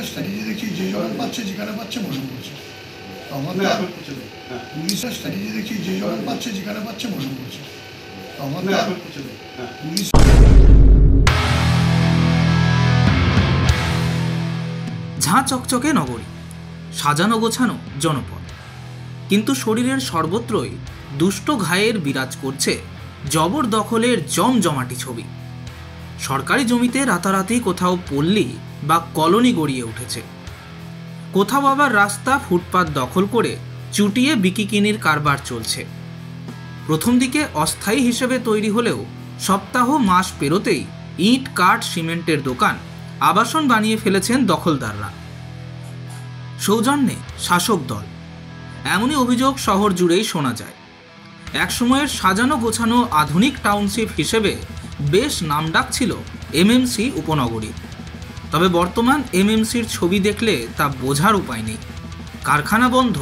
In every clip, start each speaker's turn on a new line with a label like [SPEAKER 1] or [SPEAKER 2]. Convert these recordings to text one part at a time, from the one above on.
[SPEAKER 1] Strategy দেখি যে যখন পাচ্ছে যেখানে পাচ্ছে বসে পড়ছে। আমার পুলিশ স্ট্র্যাটেজি দেখি যে যখন পাচ্ছে যেখানে পাচ্ছে বসে পড়ছে। আমার পুলিশ
[SPEAKER 2] ঝাঁ চকচকে নগরী, সাজানো গোছানো জনপদ, কিন্তু শরীরের সর্বত্রই দুষ্ট ঘায়ের বিরাজ করছে জবরদখলের জমজমাটি ছবি। সরকারি জমিতে রাতারাতি কোথাও পল্লী বা কলোনি গড়িয়ে উঠেছে, কোথাও আবার রাস্তা ফুটপাত দখল করে চুটিয়ে বিকিকিনির কারবার চলছে। প্রথম দিকে অস্থায়ী হিসেবে তৈরি হলেও সপ্তাহ মাস পেরোতেই ইট কাঠ সিমেন্টের দোকান আবাসন বানিয়ে ফেলেছেন দখলদাররা। সৌজন্যে শাসক দল, এমনই অভিযোগ শহর জুড়েই শোনা যায়। একসময়ের সাজানো গোছানো আধুনিক টাউনশিপ হিসেবে বেশ নামডাক ছিল এমএমসি উপনগরী। তবে বর্তমান এমএমসির ছবি দেখলে তা বোঝার উপায় নেই। কারখানা বন্ধ,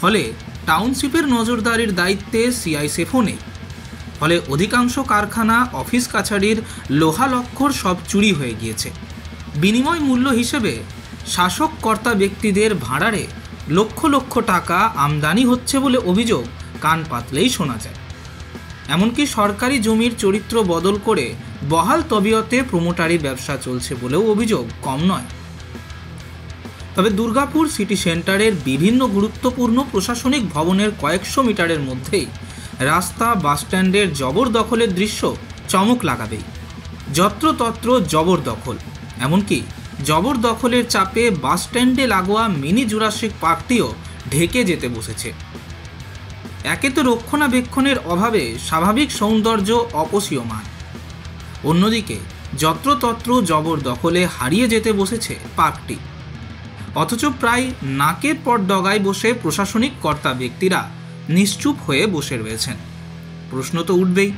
[SPEAKER 2] ফলে টাউনশিপের নজরদারির দায়িত্বে সিআইএসএফও নেই। ফলে অধিকাংশ কারখানা অফিস কাছারির লোহা লক্কর সব চুরি হয়ে গিয়েছে। বিনিময় মূল্য হিসেবে শাসক কর্তা ব্যক্তিদের ভাড়ারে লক্ষ লক্ষ টাকা আমদানি হচ্ছে বলে অভিযোগ কান পাতলেই শোনা যায়। এমনকি সরকারি জমির চরিত্র বদল করে বহাল তবিয়তে প্রমোটারি ব্যবসা চলছে বলেও অভিযোগ কম নয়। তবে দুর্গাপুর সিটি সেন্টারের বিভিন্ন গুরুত্বপূর্ণ প্রশাসনিক ভবনের কয়েকশো মিটারের মধ্যেই রাস্তা বাসস্ট্যান্ডের জবরদখলের দৃশ্য চমক লাগাবেই। যত্রতত্র জবরদখল, এমনকি জবরদখলের চাপে বাসস্ট্যান্ডে লাগোয়া মিনি জুরাসিক পার্কটিও ঢেকে যেতে বসেছে। একে তো রক্ষণাবেক্ষণের অভাবে স্বাভাবিক সৌন্দর্য অপসীয়মান, অন্যদিকে যত্রতত্র জবরদখলে হারিয়ে যেতে বসেছে পার্কটি। অথচ প্রায় নাকের পর ডগায় বসে প্রশাসনিক কর্তা ব্যক্তিরা নিশ্চুপ হয়ে বসে রয়েছেন। প্রশ্ন তো উঠবেই,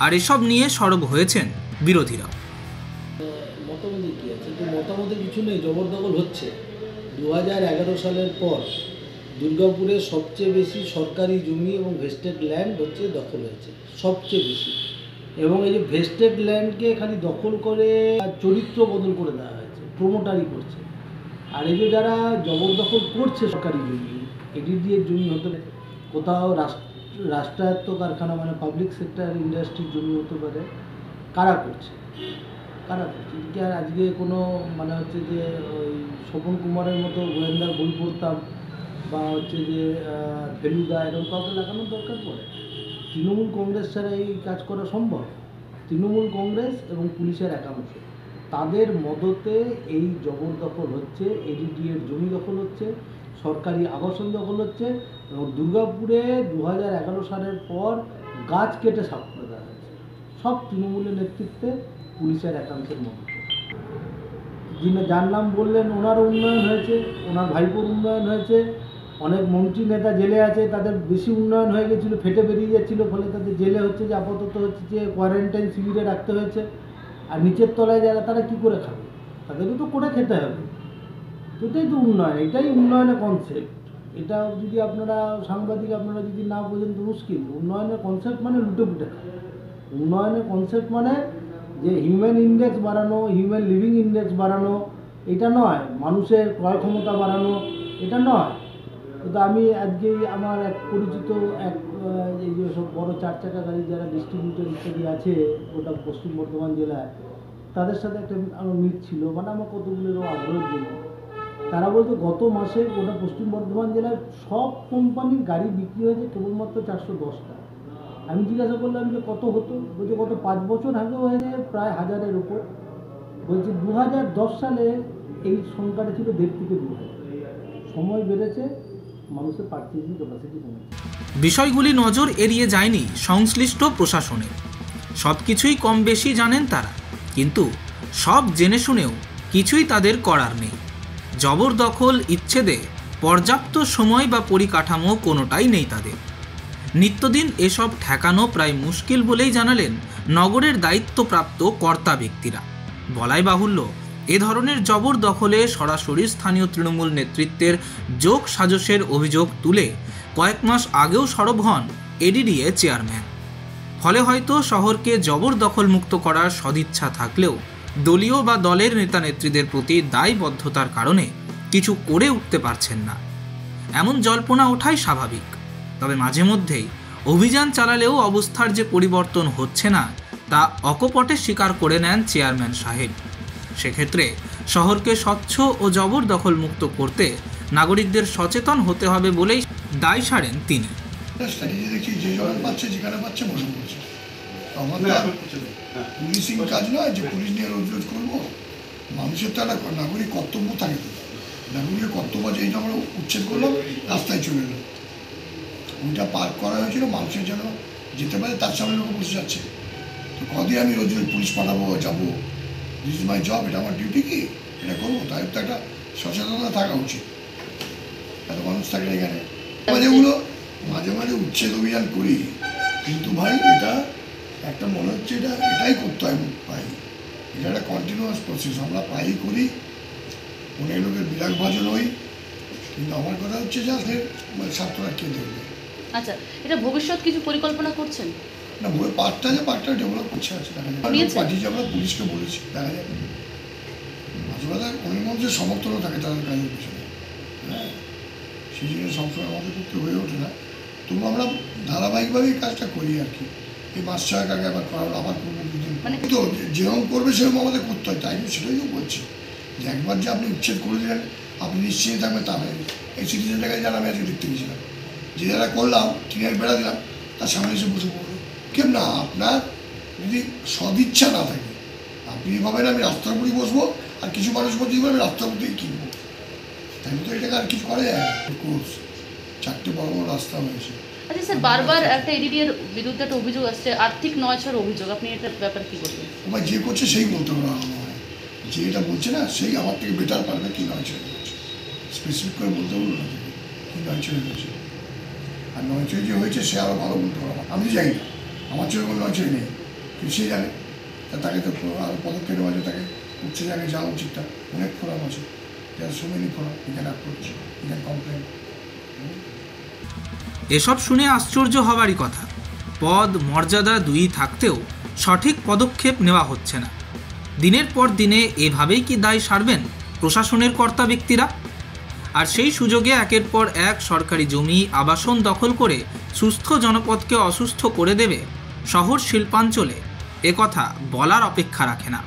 [SPEAKER 2] আর এসব নিয়ে সরব হয়েছেন বিরোধীরা।
[SPEAKER 3] মতামতের কী আছে? কিন্তু মতামতের কিছু নেই, জবরদখল হচ্ছে। 2011 সালের পর দুর্গাপুরে সবচেয়ে বেশি সরকারি জমি এবং ভেস্টেড ল্যান্ড দখল হয়েছে, সবচেয়ে বেশি। এবং এই যে ভেস্টেড ল্যান্ডকে খালি দখল করে চরিত্র বদল করে দেওয়া হয়েছে, প্রমোটারি করছে। আর এই যে যারা জবরদখল করছে সরকারি জমি, এডিডিএর জমি হতে পারে, কোথাও রাষ্ট্রায়ত্ত কারখানা মানে পাবলিক সেক্টর ইন্ডাস্ট্রির জমি হতে পারে, কারা করছে? কি আর আজকে কোনো মানে হচ্ছে যে ওই স্বপন কুমারের মতো গোয়েন্দার বই পড়তাম বা হচ্ছে যে ফেলুদা এরকম কাউকে লাগানোর দরকার পড়ে? তৃণমূল কংগ্রেস ছাড়া এই কাজ করা সম্ভব? তৃণমূল কংগ্রেস এবং পুলিশের একাংশ, তাদের মদতে এই জবরদখল হচ্ছে, এডিডিএর জমি দখল হচ্ছে, সরকারি আবাসন দখল হচ্ছে। এবং দুর্গাপুরে 2011 সালের পর গাছ কেটে সাফ করে দেওয়া হয়েছে, সব তৃণমূলের নেতৃত্বে পুলিশের একাংশের মধ্যে। যিনি যার নাম বললেন ওনারও উন্নয়ন হয়েছে, ওনার ভাইপোর উন্নয়ন হয়েছে, অনেক মন্ত্রী নেতা জেলে আছে, তাদের বেশি উন্নয়ন হয়ে গেছিলো, ফেটে বেরিয়ে যাচ্ছিলো, ফলে তাদের জেলে হচ্ছে যে আপাতত হচ্ছে যে কোয়ারেন্টাইন শিবিরে রাখতে হয়েছে। আর নিচের তলায় যারা, তারা কী করে খাবে? তাদেরকে তো করে খেতে হবে। এটাই তো উন্নয়ন, এটাই উন্নয়নের কনসেপ্ট। এটা যদি আপনারা সাংবাদিক আপনারা যদি না বোঝেন তো মুশকিল। উন্নয়নের কনসেপ্ট মানে লুটে পুটে খাওয়া। উন্নয়নের কনসেপ্ট মানে যে হিউম্যান ইন্ডেক্স বাড়ানো, হিউম্যান লিভিং ইন্ডেক্স বাড়ানো, এটা নয়। মানুষের ক্রয় ক্ষমতা বাড়ানো, এটা নয়। কিন্তু আমি আজকেই আমার এক পরিচিত এই যে সব বড়ো 4 চাকা গাড়ি যারা ডিস্ট্রিবিউটর ইত্যাদি আছে গোটা পশ্চিম বর্ধমান জেলায়, তাদের সাথে একটা আমার মিট ছিল, মানে আমার কতগুলো আগ্রহের জন্য। তারা বলতো গত মাসে গোটা পশ্চিম বর্ধমান জেলায় সব কোম্পানির গাড়ি বিক্রি হয়েছে কেবলমাত্র 410টা। আমি জিজ্ঞাসা করলাম যে কত হতো? বলছে গত 5 বছর আগে হয়েছে প্রায় 1000-এর উপর। বলছে 2010 সালে এই সংখ্যাটা ছিল 1.5 থেকে 2,000। সময় বেড়েছে, মানুষের পার্চেজিং ক্যাপাসিটি কমেছে।
[SPEAKER 2] বিষয়গুলি নজর এড়িয়ে যায়নি সংশ্লিষ্ট প্রশাসনের। সব কিছুই কম বেশি জানেন তারা, কিন্তু সব জেনে শুনেও কিছুই তাদের করার নেই। জবরদখল ইচ্ছেদে পর্যাপ্ত সময় বা পরিকাঠামো কোনোটাই নেই তাদের। নিত্যদিন এসব ঠেকানো প্রায় মুশকিল বলেই জানালেন নগরের দায়িত্বপ্রাপ্ত কর্তা ব্যক্তিরা। বলাই বাহুল্য, এ ধরনের জবরদখলে সরাসরি স্থানীয় তৃণমূল নেতৃত্বের যোগ সাজসের অভিযোগ তুলে কয়েক মাস আগেও সরব হন এডিডিএ চেয়ারম্যান। ফলে হয়তো শহরকে জবরদখল মুক্ত করার সদিচ্ছা থাকলেও দলীয় বা দলের নেতা নেত্রীদের প্রতি দায়বদ্ধতার কারণে কিছু করে উঠতে পারছেন না। এমন জল্পনা ওঠাই স্বাভাবিক। তবে মাঝে মধ্যেই অভিযান চালালেও অবস্থার যে পরিবর্তন হচ্ছে না তা অকপটে স্বীকার করে নেন চেয়ারম্যান সাহেব। সেক্ষেত্রে শহরকে স্বচ্ছ ও জবরদখল মুক্ত করতে নাগরিকদের সচেতন হতে হবে বলেই দায় সারেন তিনি।
[SPEAKER 1] স্ট্র্যাটেজি দেখি যে যখন পাচ্ছে যেখানে পাচ্ছে বসে পড়ছে। তো আমার পুলিশিং কাজ নয় যে পুলিশ নিয়ে রোজ রোজ করবো। মানুষের তো একটা নাগরিক কর্তব্য থাকে। তো নাগরিকের কর্তব্য যে আমরা উচ্ছেদ করলাম, রাস্তায় চলে এলো, ওইটা পার্ক করা হয়েছিল মানুষের যেন যেতে পারে, তার সামনে লোক বসে যাচ্ছে। তো কদিন আমি রোজ রোজ পুলিশ পাঠাবো, যাবো, দিস ইজ মাই জব, এটা আমার ডিউটি, কি এটা করবো? তাই তো একটা সচেতনতা থাকা উচিত। এত মানুষ থাকে এখানে, যেগুলো মাঝে মাঝে উচ্ছেদ অভিযান করি, কিন্তু ভাই এটা একটা মনে হচ্ছে এটাই করতে হয় পাই। এটা একটা কন্টিনিউয়াস প্রসেস, আমরা পাই করি, অনেক লোকের বিরাগ ভাজন হই, কিন্তু আমার কথা হচ্ছে যে ছাত্ররা কে দেখবে।
[SPEAKER 4] আচ্ছা, এটা ভবিষ্যৎ কিছু পরিকল্পনা করছেন?
[SPEAKER 1] না, পার্কটা ডেভেলপ করছে আছে, দেখা যায় পাঠিয়েছি, আমরা পুলিশকে বলেছি, দেখা যাবে। মাঝে মাঝে অনেক মানুষের সমর্থনও থাকে তাদের কাজের পিছনে, হ্যাঁ, সেই জন্য সবসময় আমাদের পক্ষে হয়ে ওঠে না। তবু আমরা ধারাবাহিকভাবে এই কাজটা করি আর কি। এই মাস ছয়েক আগে আবার করা হলো, আবার করবো দুদিন। তো যেরকম করবে সেরকম আমাদের করতে হয়, তাই সেটাই তো বলছি যে একবার যে আপনি উচ্ছেদ করে দিলেন আপনি নিশ্চিন্তে থাকবেন তা নয়। এই সিটিজেনটার কাছে যারা আমি আজকে দেখতে গেছিলাম, যে যারা করলাম টিনের বেড়া দিলাম, তার সামনে এসে বসে পড়লো। কেন না, আপনার যদি সদিচ্ছা না থাকে, আপনি ভাবেন আমি রাস্তার উপরেই বসবো, আর কিছু মানুষ বলতে আমি রাস্তার উপরেই কিনবো, তাই তো এটাকে আর কিছু করা যায় না। কোর্স 4টে বড় বড় রাস্তা হয়েছে।
[SPEAKER 4] আচ্ছা স্যার, বারবার একটা এডিডির বিরুদ্ধে একটা অভিযোগ আসছে, আর্থিক নয়ছার অভিযোগ, আপনি এটার ব্যাপারে কি করবেন?
[SPEAKER 1] আমার যে করছে সেই বলতে পারবো, আমার যে এটা বলছে না সেই আমার থেকে বেটার পারবে কি নয়ছয় হয়েছে, স্পেসিফিক করে বলতে বলবো না কি নয়ছয় হয়েছে। আর নয়ছয় যে হয়েছে সে আরও ভালো বলতে পারবো, আমি জানি না, আমার চোখে কোনো নয়ছয় নেই, কিন্তু সে জানে, তাকে তো আরও পদক্ষেপ নেওয়া যায়, তাকে উচ্চ জায়গায় যাওয়া উচিত। তার অনেক ফোরাম আছে, যারা সুমেনি ফোরাম, এখানে অ্যাপ্রোচ, এখানে কমপ্লেন।
[SPEAKER 2] এসব শুনে আশ্চর্য হবারই কথা। পদ মর্যাদা দুই থাকতেও সঠিক পদক্ষেপ নেওয়া হচ্ছে না। দিনের পর দিনে এভাবেই কি দায় সারবেন প্রশাসনের কর্তা ব্যক্তিরা? আর সেই সুযোগে একের পর এক সরকারি জমি আবাসন দখল করে সুস্থ জনপদকে অসুস্থ করে দেবে শহর শিল্পাঞ্চলে, একথা বলার অপেক্ষা রাখে না।